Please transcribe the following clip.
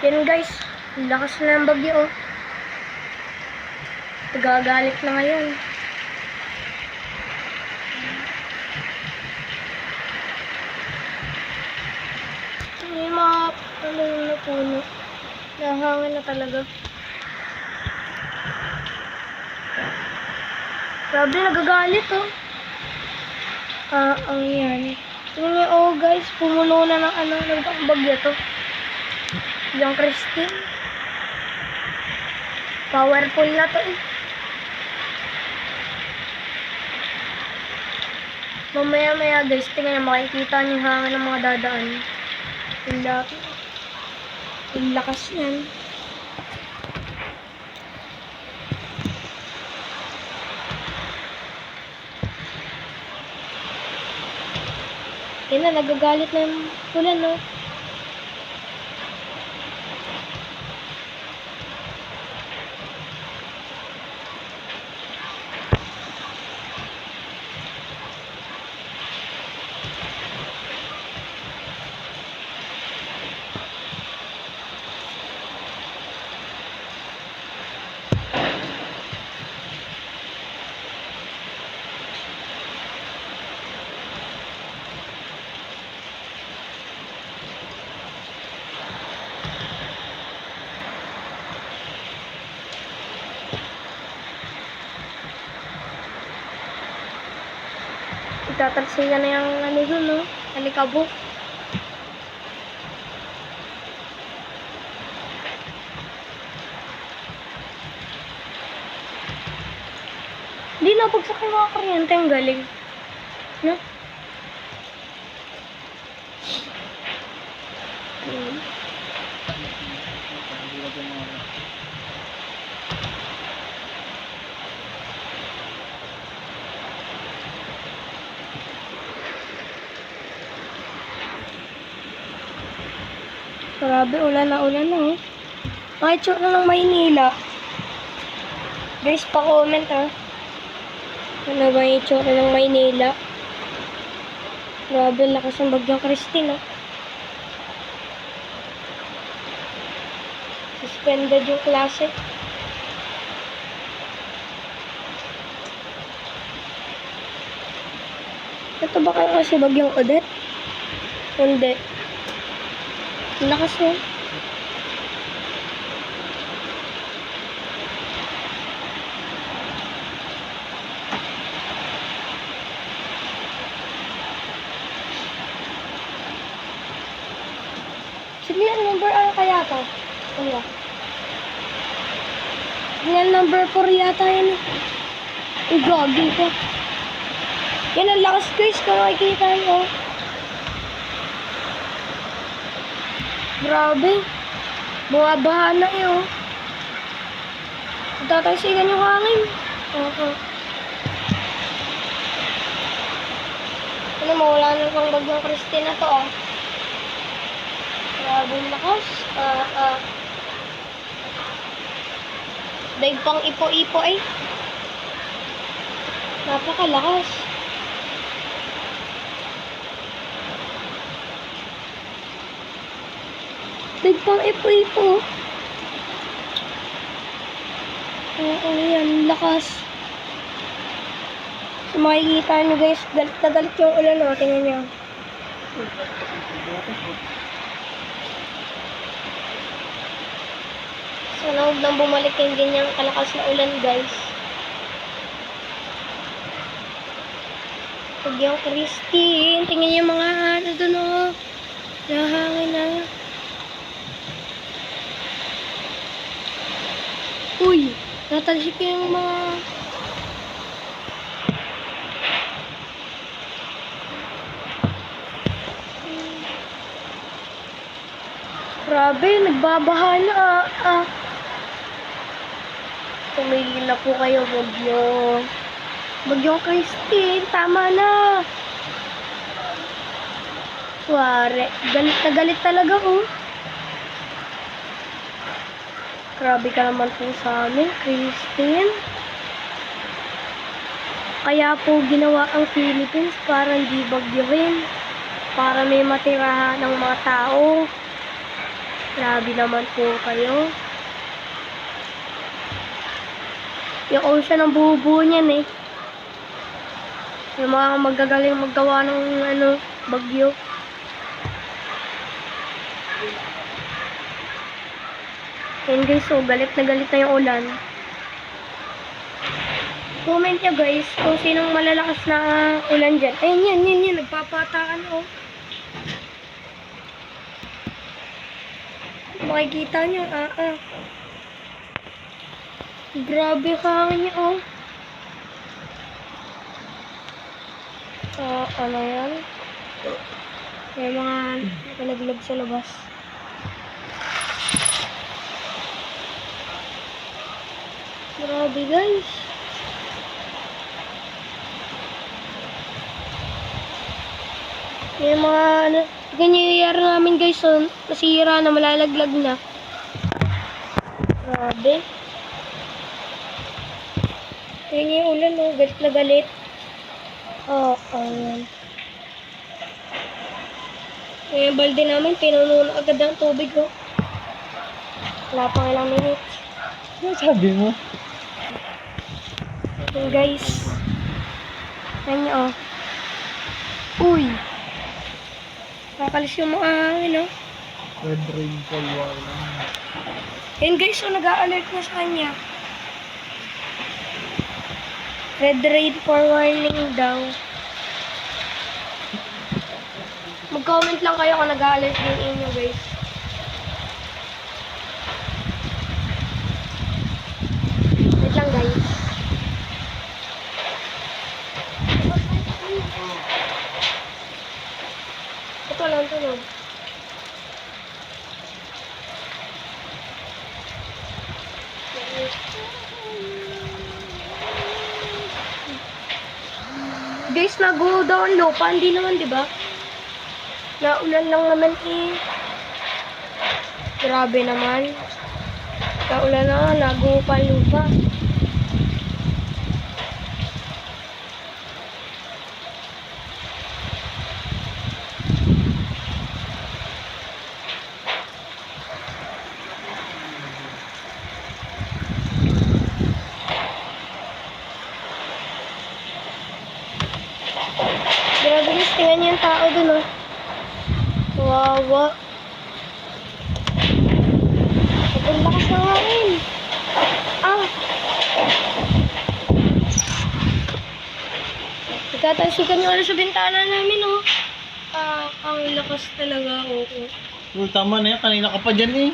Yan guys, lakas na ng bagyo oh. Nagagalit na ngayon. May mga na puno. Nahangin na talaga. Grabe, nagagalit oh. Ang yan. Tingnan niyo oh guys, pumuno na ng bagyo to. Yung Christine. Powerful na to eh. Mamaya guys, tingnan niyo, makikita niyo yung hangin ng mga dadaan. Yung lakas yan. Yan na, nagagalit na yung ulan, no? Itatalsikan na yung dun, no? Alikabok. Hindi na pagsak yung mga kuryente, ang galing. No? Grabe, ulan na oh. Kahit tsura ng Maynila. Guys, pa-comment ah. Ano ba yung tsura ng Maynila? Grabe, lakas ng bagyong Christine ah. Suspended yung klase. Ito ba kayo kasi bagyong Odette? Hindi. Lakas mo. Signal number ano kaya to? Kuya. Signal number 4 yata yun. Ay, gagi ko. Yan ang lakas guys kung makikita nyo. Grabe. Bumabaha na yun. Tataysigan yung hangin. Ano, mawala na pang bagyong Christine na to oh. Grabe yung lakas. Daig pang ipo-ipo eh. Napakalakas. Daig pang ipo-ipo. Oo, yan. Lakas. So, makikita nyo guys, galit na galit yung ulan o. Tingnan nyo. Sana huwag nang bumalik yung ganyang kalakas na ulan guys. Bagyong Christine. Tingnan nyo mga ano dun o. Nahangin na. Uy! Natalsik yung mga... Grabe, nagbabaha na Tumigil na po kayo, Bagyong Christine, tama na. Wari, galit na galit talaga oh. Grabe ka naman po sa amin, Christine. Kaya po ginawa ang Philippines para hindi bagyohin. Para may matirahan ng mga tao. Grabe naman po kayo. Yung ocean ang buo-buo niyan eh. Yung mga magagaling maggawa ng bagyo. Yan guys, so galit na yung ulan. Comment nyo guys kung sinong malalakas na ulan dyan. Ayun, yan. Nagpapataan oh. Makikita nyo, Grabe hangin niya oh. Ano yan? May mga nakalaglag sa labas. Grabe guys. May mga ganyan yung yara namin guys, so nasira na, malalaglag na. Grabe. Yan yung ulan oh, galit na galit. Ayan. Yung balde namin, pinuno na agad ang tubig oh. Wala pang ilang minutes. Ano sabi mo? Yan guys. Yan oh. Uy. Nakakalis yung mga oh. Red rainfall warning. Yan guys, so nag-a-alert na sa kanya. Red rainfall warning daw. Mag-comment lang kayo kung nag-a-alert din inyo guys. Wait lang guys. Ito lang tulog. Guys, nag-go down low pa. Hindi naman, di ba? Naulan lang naman eh. Grabe naman. Naulan na, nag-go pa lupa. Grabe guys, tingnan niyo yung tao dun oh. Wawa. Sobrang lakas ng hangin. Nagtatalsikan yung sa bintana namin oh. Ang lakas talaga oh. Tama na yan, kanina ka pa dyan eh.